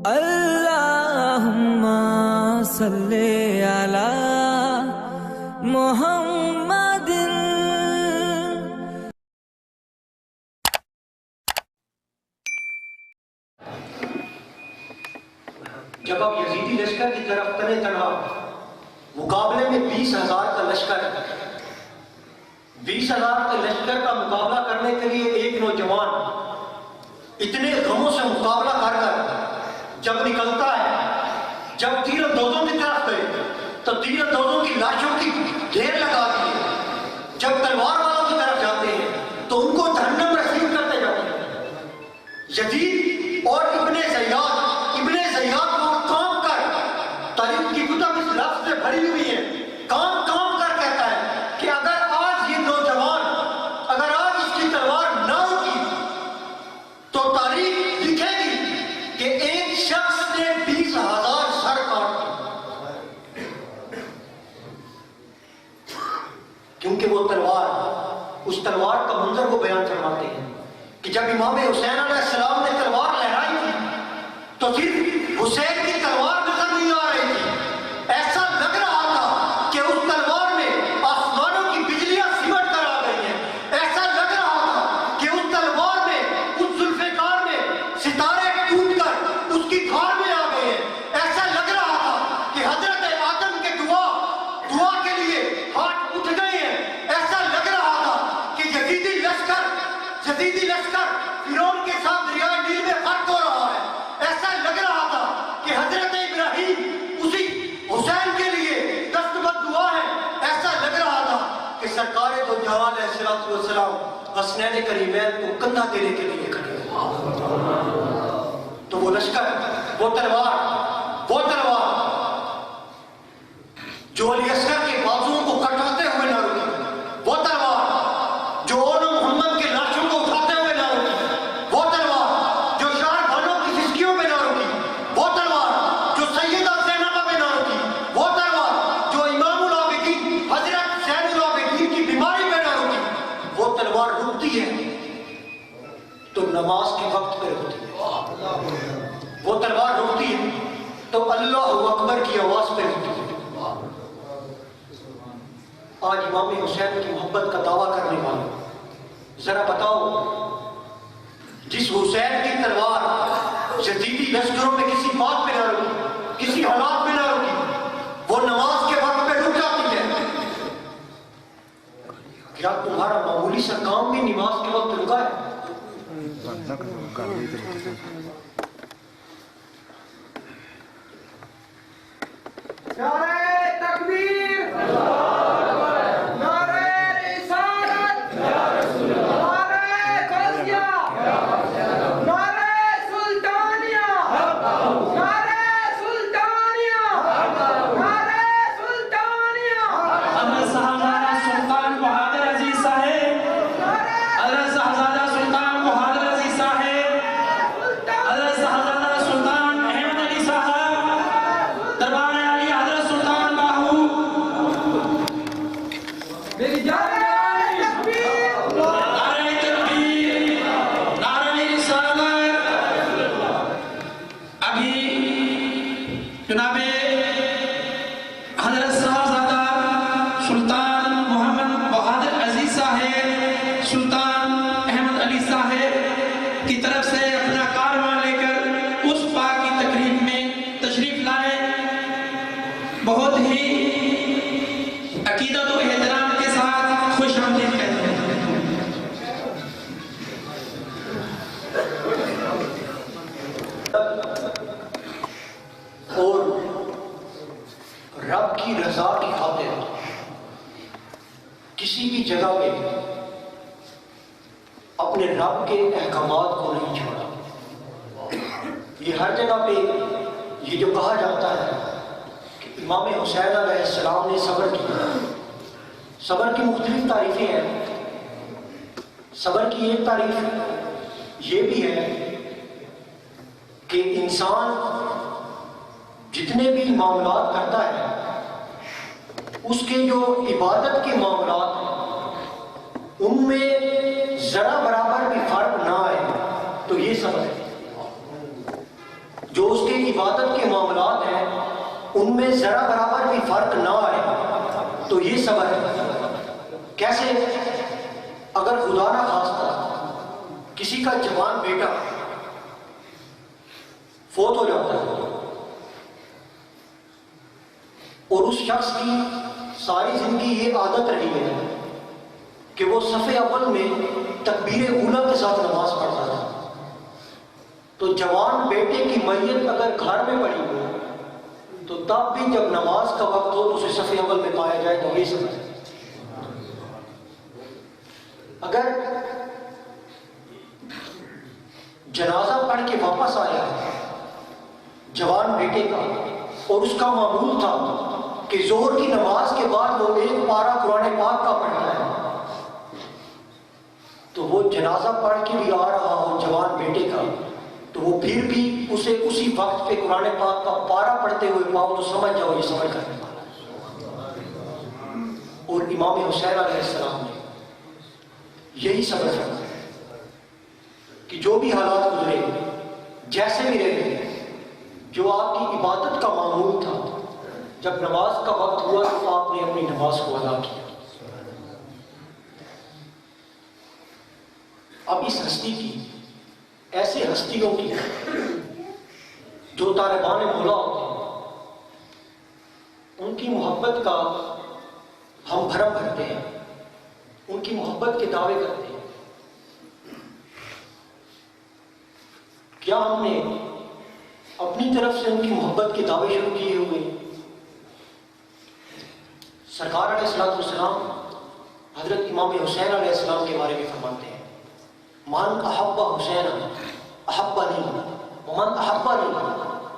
اللہم صلی علی محمد. جب اب یزیدی لشکر کی طرف تنے تنہا مقابلے میں 20,000 کا لشکر 20,000 کے لشکر کا مقابلہ کرنے کے لیے ایک نوجوان اتنے غموں سے مقابلہ کر کر جب نکلتا ہے، جب تیر اندازوں کی طرف گئے تو تیر اندازوں کی لاشوں کی ڈھیر لگا دی. جب تلوار والوں کی طرف جاتے ہیں تو ان کو جہنم رسید کرتے جاتے ہیں. یزید اور ابن زیاد کو کام کر، تاریخ کی کتب اس لفظ سے بھری ہوئی ہے، کام کر کہتا ہے کہ اگر آج یہ نوجوان، اگر آج اس کی تلوار نہ ہوگی تو تاریخ لکھے گی کہ ایک شخص نے 20,000 سر کاٹ دیے. کیونکہ وہ تلوار، اس تلوار کا منظر وہ بیان فرماتے ہیں کہ جب امام حسین علیہ السلام نے تلوار لہرائی تھی تو صرف حسین کی تلوار نظر نہیں آ رہی تھی، ایسا لگ رہا تھا کہ اس تلوار میں آسمانوں کی بجلیاں سمٹ کر آ گئی ہیں. ایسا لگ رہا تھا کہ اس تلوار میں، اس ذوالفقار میں ستارے ٹوٹ کر اس کی دھار میں آ گئے ہیں. ایسا لگ رہا تھا کہ حضرت آدم کے دعا کے لیے ہاتھ اٹھ گئے ہیں. ایسا لگ رہا تھا کہ یزیدی لشکر فرعون کے ساتھ دریائے نیل میں غرق ہو رہا ہے. ایسا لگ رہا تھا کہ حضرت ابراہیم اسی حسین کے لیے دستبد دعا ہے. ایسا لگ رہا تھا کہ سرکار دو جہاں علیہ السلام حسنین کریمین کو کندھا دینے کے لیے کھڑے ہوئے. تو وہ لشکر، وہ تلوار جو علی اصغر کے بازوؤں کو کٹاتے ہوئے نہ رکی، وہ تلوار جو اولو محمد کے لاشوں کو اٹھاتے ہوئے نہ رکی، وہ تلوار جو شاہ بانوں کی سسکیوں پہ نہ رکی، وہ تلوار جو سیدہ زینب پہ نہ رکی، وہ تلوار جو امام العابدین حضرت زین العابدین کی بیماری پہ نہ رکی، وہ تلوار رکتی ہے تو نماز کے وقت پہ رکتی ہے. وہ تلوار رکتی ہے تو اللہ اکبر کی آواز پہ رکتی ہے. آج امام حسین کی محبت کا دعویٰ کرنے والے ذرا بتاؤ، جس حسین کی تلوار یزیدی لشکروں میں کسی بات پہ نہ رکی، کسی حالات میں نہ رکی، وہ نماز کے وقت پہ رک جاتی ہے. کیا تمہارا معمولی سا کام بھی نماز کے وقت رکا ہے؟ نعرہ تکبیر، نعرہ رسالت، نعرہ غوثیہ، نعرہ سلطانیہ، نعرہ سلطانیہ، نعرہ سلطانیہ. حضرت صاحبزادہ سلطان بہادر عزیز صاحب، حضرت صاحبزادہ سلطان بہادر عزیز صاحب، حضرت صاحبزادہ سلطان احمد علی صاحب، دربار عالی حضرت سلطان باہو. میری جان تکبیر، نعرہ تکبیر، نعرہ رسالت. ابھی جناب حضرت صاحبزادہ سلطان محمد بہادر عزیز صاحب، سلطان احمد علی صاحب کی طرف سے اپنا کارواں لے کر اس پاک کی تقریب میں تشریف لائے. بہت ہی عقیدت و احترام کے ساتھ خوش آمدید کہتے ہیں. اور رب کی رضا کی خاطر کسی بھی جگہ پہ اپنے رب کے احکامات کو نہیں چھوڑا. یہ ہر جگہ پہ یہ جو کہا جاتا ہے کہ امام حسین علیہ السلام نے صبر کیا. صبر کی مختلف تعریفیں ہیں. صبر کی ایک تعریف یہ بھی ہے کہ انسان جتنے بھی معاملات کرتا ہے اس کے جو عبادت کے معاملات ہیں ان میں ذرا برابر بھی فرق نہ آئے تو یہ صبر ہے. جو اس کے عبادت کے معاملات ہیں ان میں ذرا برابر بھی فرق نہ آئے تو یہ صبر ہے. کیسے؟ اگر خدا نہ خواستہ کسی کا جوان بیٹا فوت ہو جاتا ہے اور اس شخص کی ساری زندگی یہ عادت رہی ہے کہ وہ صف اول میں تکبیر اولیٰ کے ساتھ نماز پڑھتا تھا، تو جوان بیٹے کی میت اگر گھر میں پڑی ہو تو تب بھی جب نماز کا وقت ہو تو اسے صف اول میں پایا جائے تو یہ سمجھ. اگر جنازہ پڑھ کے واپس آیا جوان بیٹے کا اور اس کا معمول تھا کہ ظہر کی نماز کے بعد وہ ایک پارہ قرآن پاک کا پڑھتا ہے، تو وہ جنازہ پڑھ کے بھی آ رہا ہو جوان بیٹے کا تو وہ پھر بھی اسے اسی وقت پہ قرآن پاک کا پارہ پڑھتے ہوئے پاؤ تو سمجھ جاؤ یہ صبر کرنے والا ہے. اور امام حسین علیہ السلام نے یہی صبر کرنا کہ جو بھی حالات گزرے جیسے بھی رہے، جو آپ کی عبادت کا معمول تھا جب نماز کا وقت ہوا تو آپ نے اپنی نماز کو ادا کیا. اب اس ہستی کی، ایسے ہستیوں کی جو طالبان مولا ہوتے ہیں، ان کی محبت کا ہم بھرم بھرتے ہیں، ان کی محبت کے دعوے کرتے ہیں. کیا ہم نے اپنی طرف سے ان کی محبت کے دعوے شروع کیے ہوئے؟ سرکار علیہ السلام حضرت امام حسین علیہ السلام کے بارے میں فرماتے ہیں، من احب حسین احبنی ومن احبنی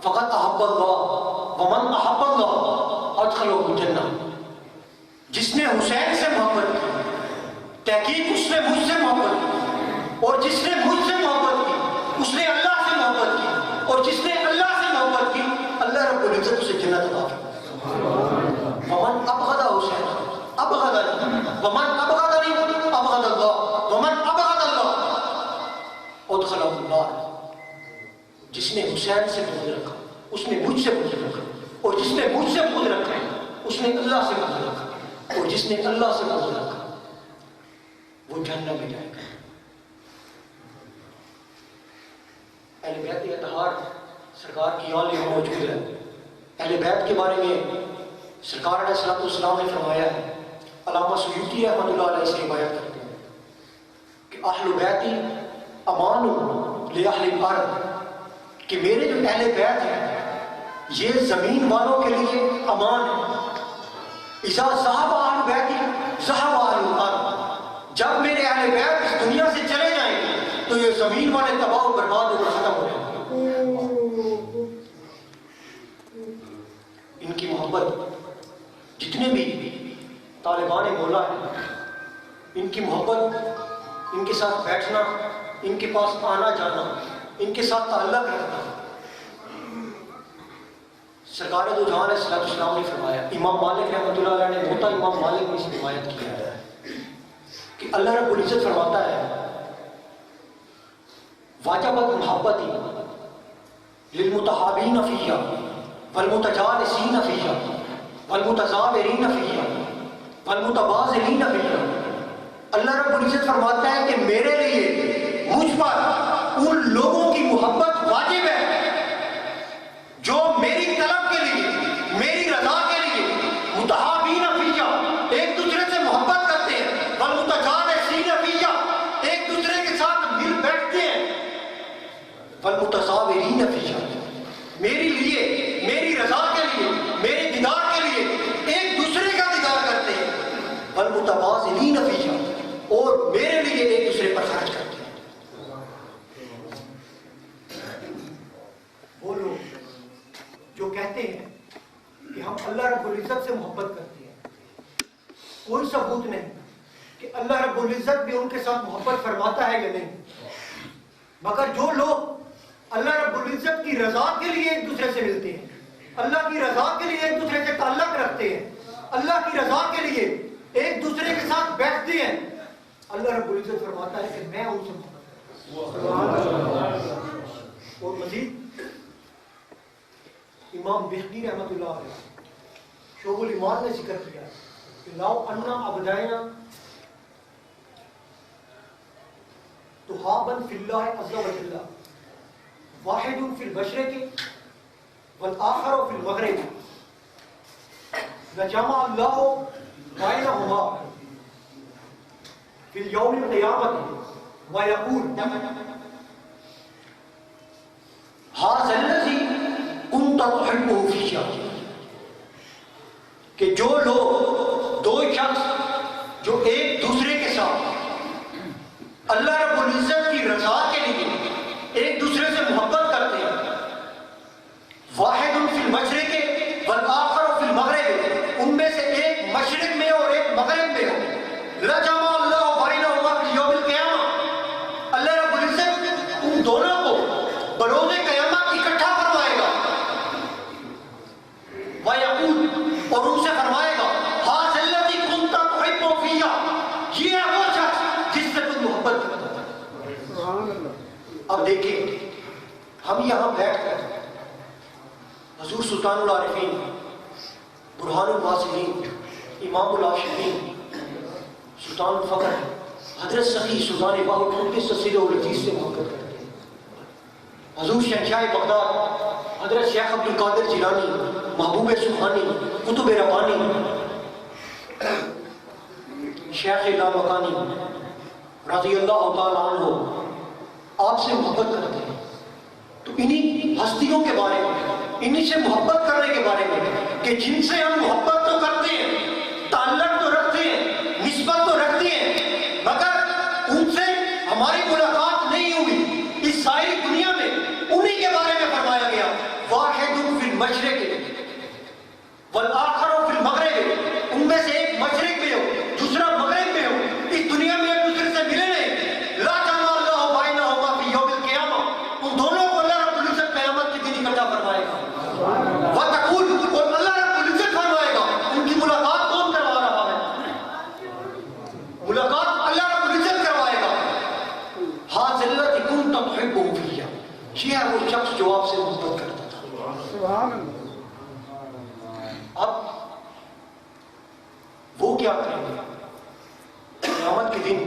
فقط احب اللہ ومن احب اللہ ادخلہ الجنہ. جس نے حسین سے محبت کی تحقیق اس نے مجھ سے محبت کی، اور جس نے مجھ سے محبت کی اس نے اللہ سے محبت کی، اور جس نے اللہ سے محبت کی اللہ رب العزت اسے جنت عطا کی. ومن ابغض حسین ابغضنی ومن ابغضنی ابغض اللہ ومن ابغض اللہ ادخلہ النار. جس نے حسین سے بغض رکھا اس نے مجھ سے بغض رکھا، اور جس نے مجھ سے بغض رکھا اس نے اللہ سے بغض رکھا، اور جس نے اللہ سے بغض رکھا وہ جہنم میں جائے گا. اہل بیت اطہار سرکار کی آل میں موجود ہے. اہل بیت کے بارے میں سرکار علیہ السلام نے فرمایا ہے، علامہ سیوطی رحمۃ اللہ علیہ سے روایت کرتے ہیں کہ اہل بیتی امان لاہل الارض، کہ میرے جو اہل بیت ہیں یہ زمین والوں کے لیے امان ہے. اذا ذهب اہل بیتی ذهب اہل الارض، جب میرے اہل بیت اس دنیا سے چلے جائیں گے تو یہ زمین والے تباہ و برباد ہو کر ختم ہو جائیں گے. ان کی محبت جتنے بھی طالبان مولا ہیں، ان کی محبت، ان کے ساتھ بیٹھنا، ان کے پاس آنا جانا، ان کے ساتھ تعلق رکھنا. سرکار دو جہاں علیہ السلام نے فرمایا، امام مالک رحمۃ اللہ علیہ نے موتا امام مالک نے اس روایت کیا ہے کہ اللہ رب العزت فرماتا ہے واجبت محبتی للمتحابین فیہ والمتجالسین فیہ والمتزاورین فیہ والمتبازلین فیہ. اللہ رب العزت فرماتا ہے کہ میرے لیے مجھ پر ان لوگوں کی محبت واجب ہے جو میری طلب کے لیے، میری رضا کے لیے متحابین فیہ ایک دوسرے سے محبت کرتے ہیں، والمتجالسین فیہ ایک دوسرے کے ساتھ مل بیٹھتے ہیں، والمتزاورین فیہ میری لیے، میری رضا کے لیے، میرے دیدار کے لیے ایک دوسرے کا دیدار کرتے ہیں، والمتبازلین فیہ اور میرے لیے ایک دوسرے پر خرچ کرتے ہیں. وہ لوگ جو کہتے ہیں کہ ہم اللہ رب العزت سے محبت کرتے ہیں، کوئی ثبوت نہیں کہ اللہ رب العزت بھی ان کے ساتھ محبت فرماتا ہے یا نہیں، مگر جو لوگ اللہ رب العزت کی رضا کے لیے ایک دوسرے سے ملتے ہیں، اللہ کی رضا کے لیے ایک دوسرے سے تعلق رکھتے ہیں، اللہ کی رضا کے لیے ایک دوسرے کے ساتھ بیٹھتے ہیں، اللہ رب العزت فرماتا ہے کہ میں ان سے محبت کرتا ہوں. اور مزید امام بختی رحمۃ اللہ علیہ شعب الایمان نے ذکر کیا کہ لاؤ انا ابدائنا تحابا فی اللہ عز و جل واحد فی المشرق والآخر فی المغرب لجمع اللہ بینہما فی اليوم القیامت ویقول ھذا الذی کنت تحبہ فی، کہ جو لوگ دو شخص جو ایک دوسرے کے ساتھ اللہ رب العزت کی رضا کے لیے ایک دوسرے سے محبت کرتے ہیں، واحد فی المشرق والآخر فی المغرب، ان میں سے ایک مشرق میں اور ایک مغرب میں ہو، لجمع اللہ بینہما فی یوم القیامہ، اللہ رب العزت ان دونوں کو بروز قیامت اکٹھا فرمائے گا، ویقول، اور ان سے فرمائے گا ھذا الذی کنت تحب فی، یہ ہے وہ شخص جس سے تم محبت کرتا تھا۔ اب دیکھیں ہم یہاں بیٹھ کر حضور سلطان العارفین، برہان الواصلین، امام العاشقین، سلطان الفقر، حضرت سخی سلطان باہوت کے سلسلے اور عزیز سے محبت کرتے ہیں، حضور شہنشاہ بغداد حضرت شیخ عبد القادر جیلانی، محبوب سبحانی، قطب ربانی، شیخ لامکانی رضی اللہ تعالیٰ عنہ آپ سے محبت کرتے ہیں، تو انہی ہستیوں کے بارے میں، انہی سے محبت کرنے کے بارے میں کہ جن سے ہم محبت تو کرتے ہیں، تعلق تو رکھتے ہیں، نسبت تو رکھتے ہیں، مگر ان سے ہماری ملاقات نہیں ہوئی اس ساری دنیا میں، انہی کے بارے میں فرمایا گیا واحد فی المشرق والآخر فی المغرب، ان میں سے ایک مشرق میں ہو دوسرا مغرب میں ہو، اس دنیا میں ایک دوسرے سے ملے نہیں، لا جمع اللہ بینہما فی یوم القیامہ، ان دونوں کو اللہ رب العزت قیامت کے دن اکٹھا فرمائے گا، وتقول، اور اللہ رب العزت فرمائے گا ان کی ملاقات کون کروا رہا ہے؟ ملاقات اللہ رب العزت کروائے گا، ھذا الذی کنت تحبہ فی، یہ ہے وہ شخص جو آپ سے محبت کرتا تھا۔ سبحان اللہ۔ اب وہ کیا کریں گے؟ قیامت کے دن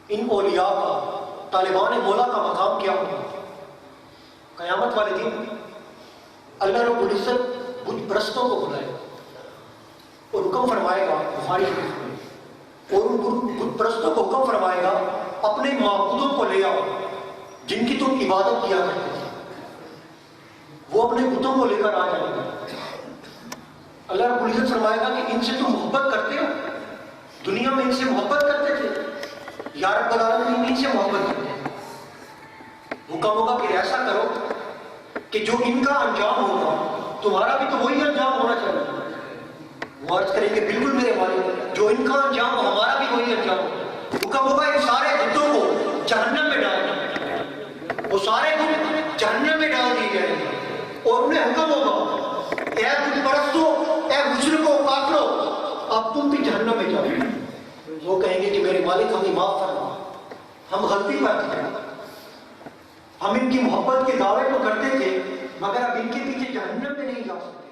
ان اولیاء کا، طالبان مولا کا مقام کیا ہوگا؟ قیامت والے دن اللہ رب العزت بت پرستوں کو بلائے گا اور حکم فرمائے گا، بخاری اور ان بت پرستوں کو حکم فرمائے گا اپنے معبودوں کو لے آؤ جن کی تم عبادت کیا کرتے تھے، وہ اپنے بتوں کو لے کر آ جائیں گے۔ اللہ رب العزت فرمائے گا کہ ان سے تم محبت کرتے ہو، دنیا میں ان سے محبت کرتے تھے، یا رب العالمین ان سے محبت کرتے ہیں، حکم ہوگا کہ ایسا کرو کہ جو ان کا انجام ہوگا تمہارا بھی تو وہی انجام ہونا چاہیے۔ وہ عرض کریں کہ بالکل میرے والد، جو ان کا انجام ہو ہمارا بھی وہی انجام ہوگا۔ حکم ہوگا ان سارے بتوں کو جہنم میں ڈال دیں، وہ سارے بت جہنم میں ڈال دیے جائیں گے، اور انہیں حکم ہوگا اے بت پرستو، اے مشرکو، کافرو، اب تم بھی جہنم میں جاؤ۔ وہ کہیں گے کہ میرے مالک ہمیں معاف فرما، ہم غلطی کرتے ہیں، ہم ان کی محبت کے دعوے تو کرتے تھے مگر اب ان کے پیچھے جہنم میں نہیں جا سکتے۔